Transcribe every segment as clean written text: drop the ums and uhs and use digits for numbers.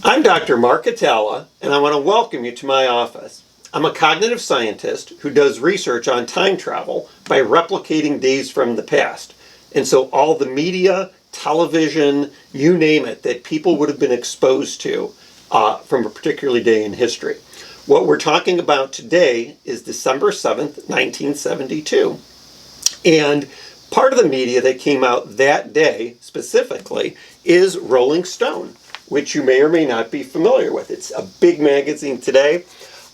I'm Dr. Mark Hatala, and I want to welcome you to my office. I'm a cognitive scientist who does research on time travel by replicating days from the past. And so all the media, television, you name it, that people would have been exposed to from a particular day in history. What we're talking about today is December 7th, 1972. And part of the media that came out that day specifically is Rolling Stone, which you may or may not be familiar with. It's a big magazine today.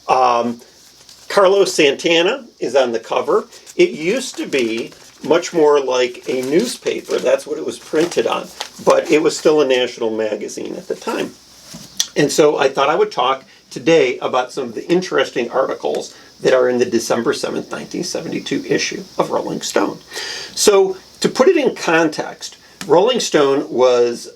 Carlos Santana is on the cover. It used to be much more like a newspaper. That's what it was printed on. But it was still a national magazine at the time. And so I thought I would talk today about some of the interesting articles that are in the December 7th, 1972 issue of Rolling Stone. So to put it in context, Rolling Stone was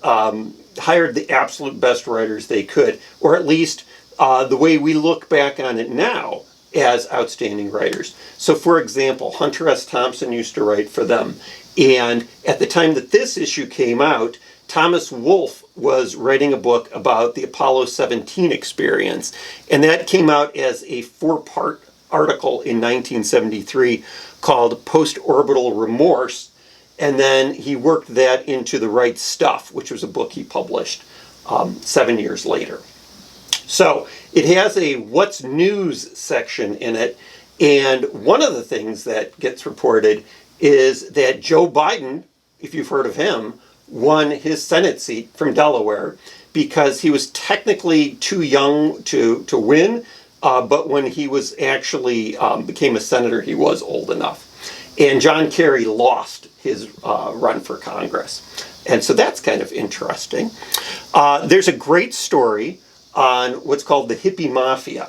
hired the absolute best writers they could, or at least the way we look back on it now as outstanding writers. So for example, Hunter S. Thompson used to write for them. And at the time that this issue came out, Thomas Wolfe was writing a book about the Apollo 17 experience. And that came out as a 4-part article in 1973 called Post-Orbital Remorse. And then he worked that into The Right Stuff, which was a book he published 7 years later. So it has a What's News section in it. And one of the things that gets reported is that Joe Biden, if you've heard of him, won his Senate seat from Delaware because he was technically too young to win. But when he was actually became a senator, he was old enough. And John Kerry lost his run for Congress. And so that's kind of interesting. There's a great story on what's called the Hippie Mafia.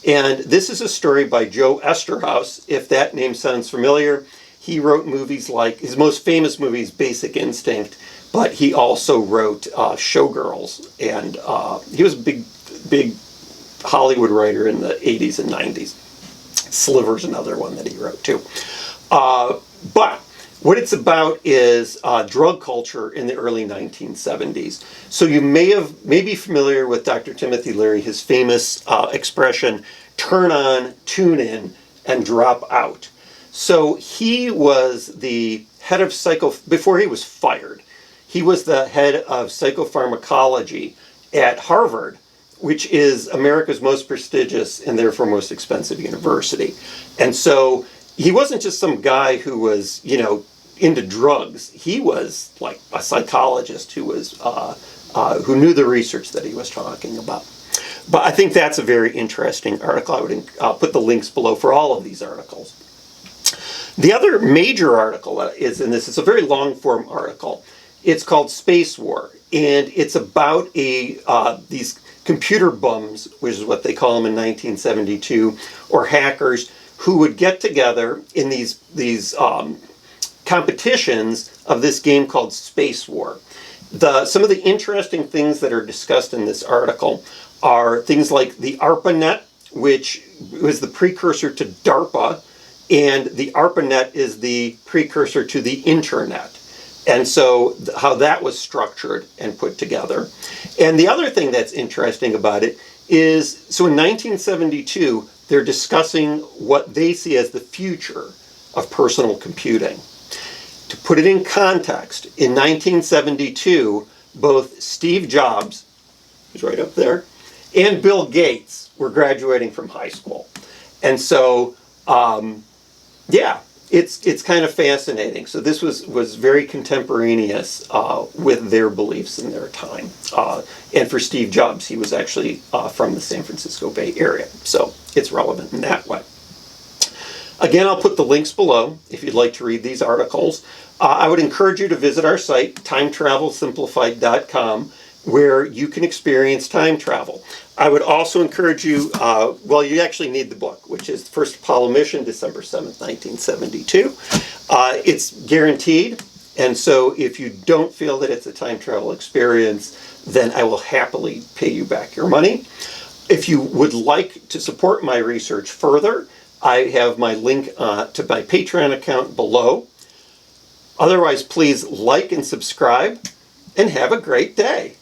And this is a story by Joe Esterhaus, if that name sounds familiar. He wrote movies like, his most famous movie is Basic Instinct, but he also wrote Showgirls. And he was a big Hollywood writer in the 80s and 90s. Sliver's another one that he wrote too. But what it's about is drug culture in the early 1970s. So you may be familiar with Dr. Timothy Leary, his famous expression, turn on, tune in, and drop out. So he was the head of before he was fired, he was the head of psychopharmacology at Harvard, which is America's most prestigious and therefore most expensive university. And so he wasn't just some guy who was, into drugs. He was like a psychologist who was who knew the research that he was talking about. But I think that's a very interesting article. I'll put the links below for all of these articles. The other major article is in this. It's a very long form article. It's called Spacewar, and it's about these computer bums, which is what they call them in 1972, or hackers who would get together in these competitions of this game called Spacewar. Some of the interesting things that are discussed in this article are things like the ARPANET, which was the precursor to DARPA, and the ARPANET is the precursor to the Internet. And so how that was structured and put together. And the other thing that's interesting about it is, so in 1972, they're discussing what they see as the future of personal computing. To put it in context, in 1972, both Steve Jobs, who's right up there, and Bill Gates were graduating from high school. And so, it's kind of fascinating. So this was very contemporaneous with their beliefs in their time. And for Steve Jobs, he was actually from the San Francisco Bay Area. So it's relevant in that way. Again, I'll put the links below if you'd like to read these articles. I would encourage you to visit our site, timetravelsimplified.com, where you can experience time travel. I would also encourage you, you actually need the book, which is the First Apollo Mission, December 7th, 1972. It's guaranteed, and so if you don't feel that it's a time travel experience, then I will happily pay you back your money. If you would like to support my research further, I have my link to my Patreon account below. Otherwise, please like and subscribe, and have a great day.